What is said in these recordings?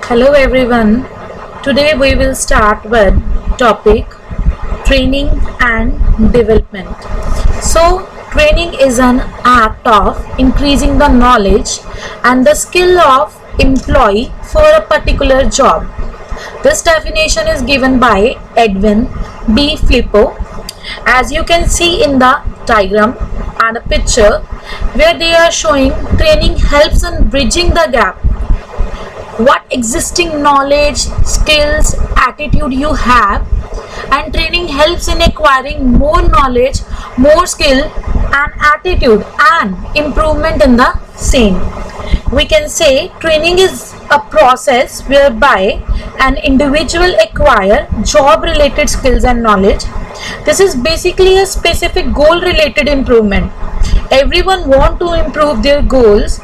Hello everyone. Today we will start with topic training and development. So training is an act of increasing the knowledge and the skill of employee for a particular job. This definition is given by Edwin B. Flippo. As you can see in the diagram and a picture where they are showing training helps in bridging the gap what existing knowledge, skills, attitude you have, and training helps in acquiring more knowledge, more skill and attitude and improvement in the same. We can say training is a process whereby an individual acquire job related skills and knowledge. This is basically a specific goal related improvement. Everyone want to improve their goals,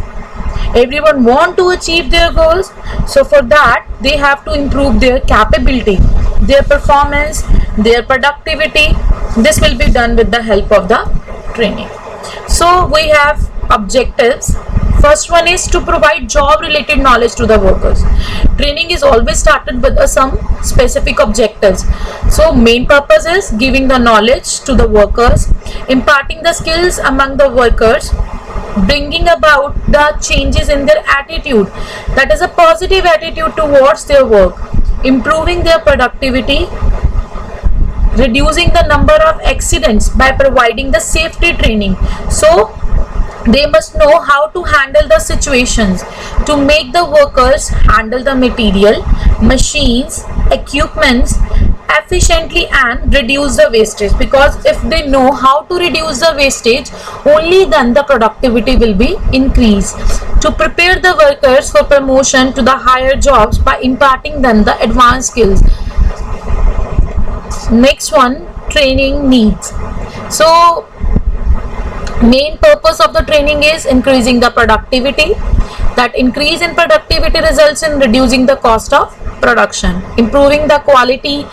everyone want to achieve their goals, so for that they have to improve their capability, their performance, their productivity. This will be done with the help of the training. So we have objectives. First one is to provide job related knowledge to the workers. Training is always started with some specific objectives. So main purpose is giving the knowledge to the workers, imparting the skills among the workers, bringing about the changes in their attitude, that is a positive attitude towards their work, improving their productivity, reducing the number of accidents by providing the safety training. So they must know how to handle the situations to make the workers handle the material, machines, equipments efficiently and reduce the wastage, because if they know how to reduce the wastage, only then the productivity will be increased. To prepare the workers for promotion to the higher jobs by imparting them the advanced skills. Next one, training needs. So main purpose of the training is increasing the productivity. That increase in productivity results in reducing the cost of production, improving the quality.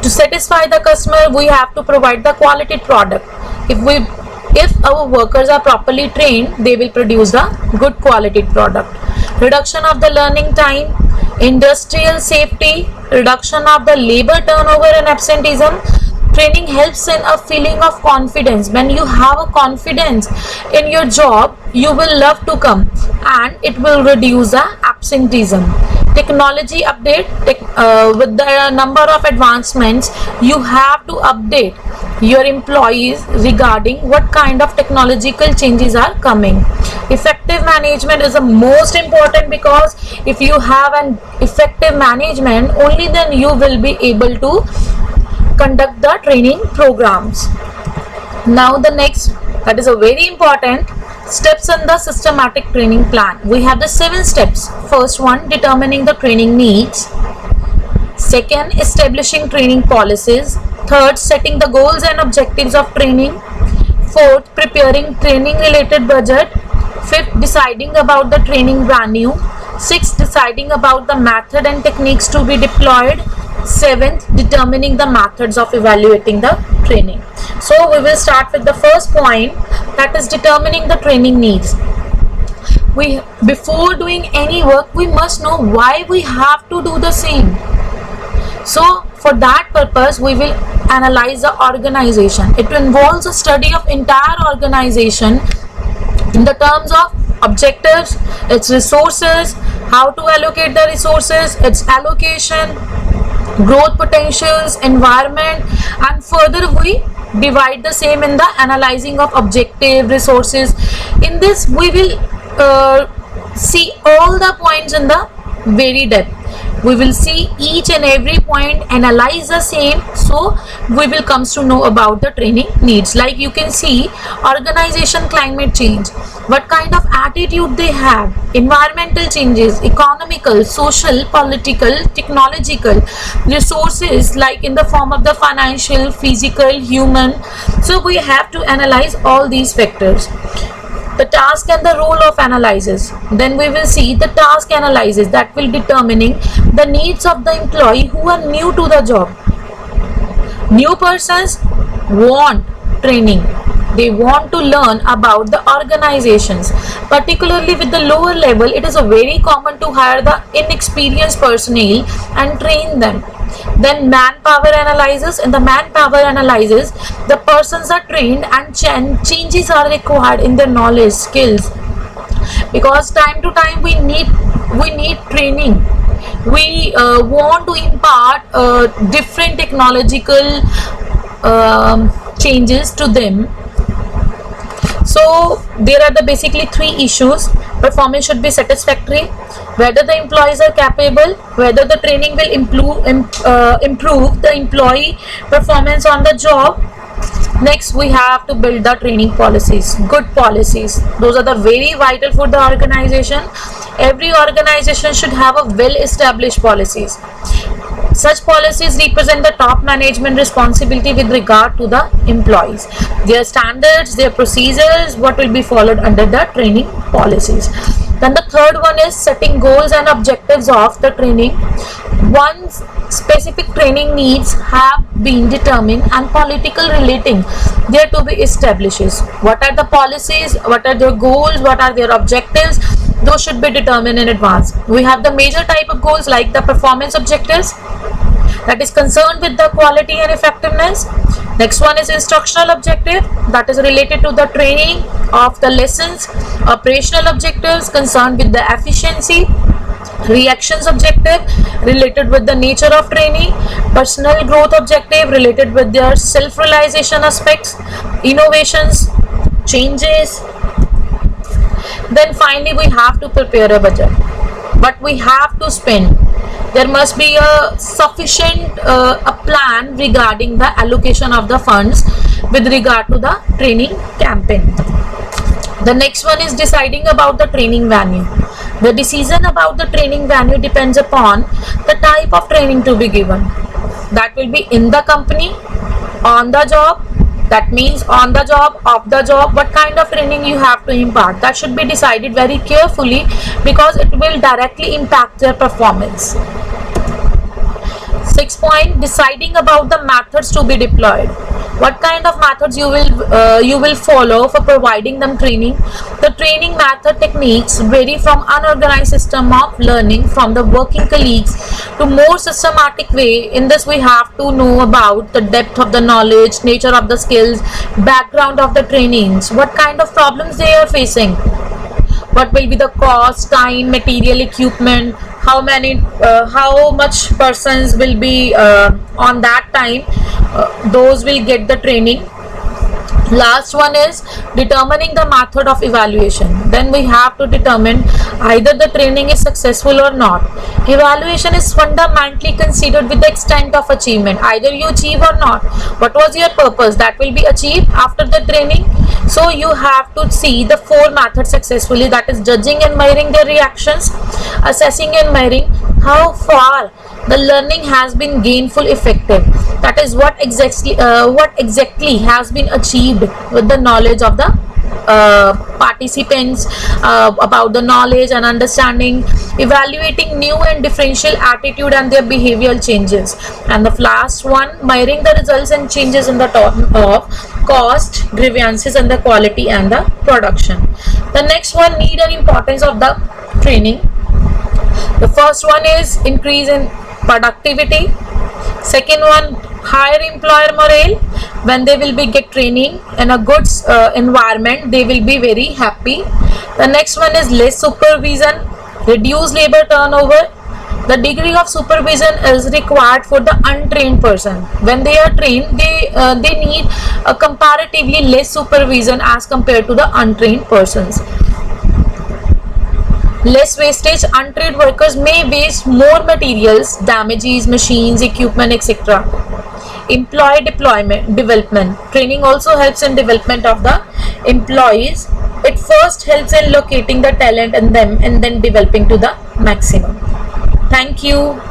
To satisfy the customer, we have to provide the quality product. If our workers are properly trained, they will produce the good quality product. Reduction of the learning time, industrial safety, reduction of the labor turnover and absenteeism. Training helps in a feeling of confidence. When you have a confidence in your job, you will love to come and it will reduce the absenteeism. Technology update, with the number of advancements, you have to update your employees regarding what kind of technological changes are coming. Effective management is the most important, because if you have an effective management, only then you will be able to conduct the training programs. Now the next, that is a very important steps in the systematic training plan. We have the 7 steps. First one, determining the training needs. Second, establishing training policies. Third, setting the goals and objectives of training. Fourth, preparing training related budget. Fifth, deciding about the training venue. Sixth, deciding about the method and techniques to be deployed. Seventh, determining the methods of evaluating the training. So we will start with the first point, that is determining the training needs. Before doing any work, we must know why we have to do the same. So for that purpose, we will analyze the organization. It involves a study of entire organization in the terms of objectives, its resources, how to allocate the resources, its allocation, growth potentials, environment, and further we divide the same in the analyzing of objective, resources. In this we will see all the points in the very depth. We will see each and every point, analyze the same, so we will comes to know about the training needs. Like you can see, organization, climate change, what kind of attitude they have, environmental changes, economical, social, political, technological, resources like in the form of the financial, physical, human. So we have to analyze all these factors. The task and the role of analysis. Then we will see the task analysis, that will determining the needs of the employee who are new to the job. New persons want training, They want to learn about the organizations. Particularly with the lower level, it is a very common to hire the inexperienced personnel and train them. Then manpower analysis. In the manpower analysis, the persons are trained and changes are required in their knowledge, skills, because time to time we need training. We want to impart different technological changes to them. So there are the basically three issues. Performance should be satisfactory, whether the employees are capable, whether the training will improve the employee performance on the job. Next, we have to build the training policies, good policies. Those are the very vital for the organization. Every organization should have a well-established policies. Such policies represent the top management responsibility with regard to the employees. Their standards, their procedures, what will be followed under the training policies. Then the third one is setting goals and objectives of the training. Once specific training needs have been determined and political relating there to be established. What are the policies, what are their goals, what are their objectives, those should be determined in advance. We have the major type of goals like the performance objectives, that is concerned with the quality and effectiveness. Next one is instructional objective, that is related to the training of the lessons. Operational objectives concerned with the efficiency. Reactions objective related with the nature of training. Personal growth objective related with their self-realization aspects. Innovations, changes. Then finally we have to prepare a budget. But we have to spend. There must be a sufficient a plan regarding the allocation of the funds with regard to the training campaign. The next one is deciding about the training venue. The decision about the training venue depends upon the type of training to be given. That will be in the company, on the job. That means on the job, off the job, what kind of training you have to impart. That should be decided very carefully because it will directly impact their performance. 6 point, deciding about the methods to be deployed. What kind of methods you will follow for providing them training. The training method techniques vary from unorganized system of learning from the working colleagues to more systematic way. In this we have to know about the depth of the knowledge, nature of the skills, background of the trainings, what kind of problems they are facing, what will be the cost, time, material, equipment, how much persons will be on that time, those will get the training. Last one is determining the method of evaluation. Then we have to determine either the training is successful or not. Evaluation is fundamentally considered with the extent of achievement. Either you achieve or not. What was your purpose? That will be achieved after the training. So you have to see the 4 methods successfully, that is judging and measuring their reactions, assessing and measuring how far the learning has been gainful effective, that is what exactly has been achieved with the knowledge of the participants, about the knowledge and understanding, evaluating new and differential attitude and their behavioral changes, and the last one, measuring the results and changes in the term of cost, grievances, and the quality and the production. The next one, need and importance of the training. The first one is increase in productivity. Second one, higher employer morale. When they will be get training in a good environment, they will be very happy. The next one is less supervision, reduce labor turnover. The degree of supervision is required for the untrained person. When they are trained, they need a comparatively less supervision as compared to the untrained persons. Less wastage. Untrained workers may waste more materials, damages, machines, equipment, etc. Employee development. Training also helps in development of the employees. It first helps in locating the talent in them and then developing to the maximum. Thank you.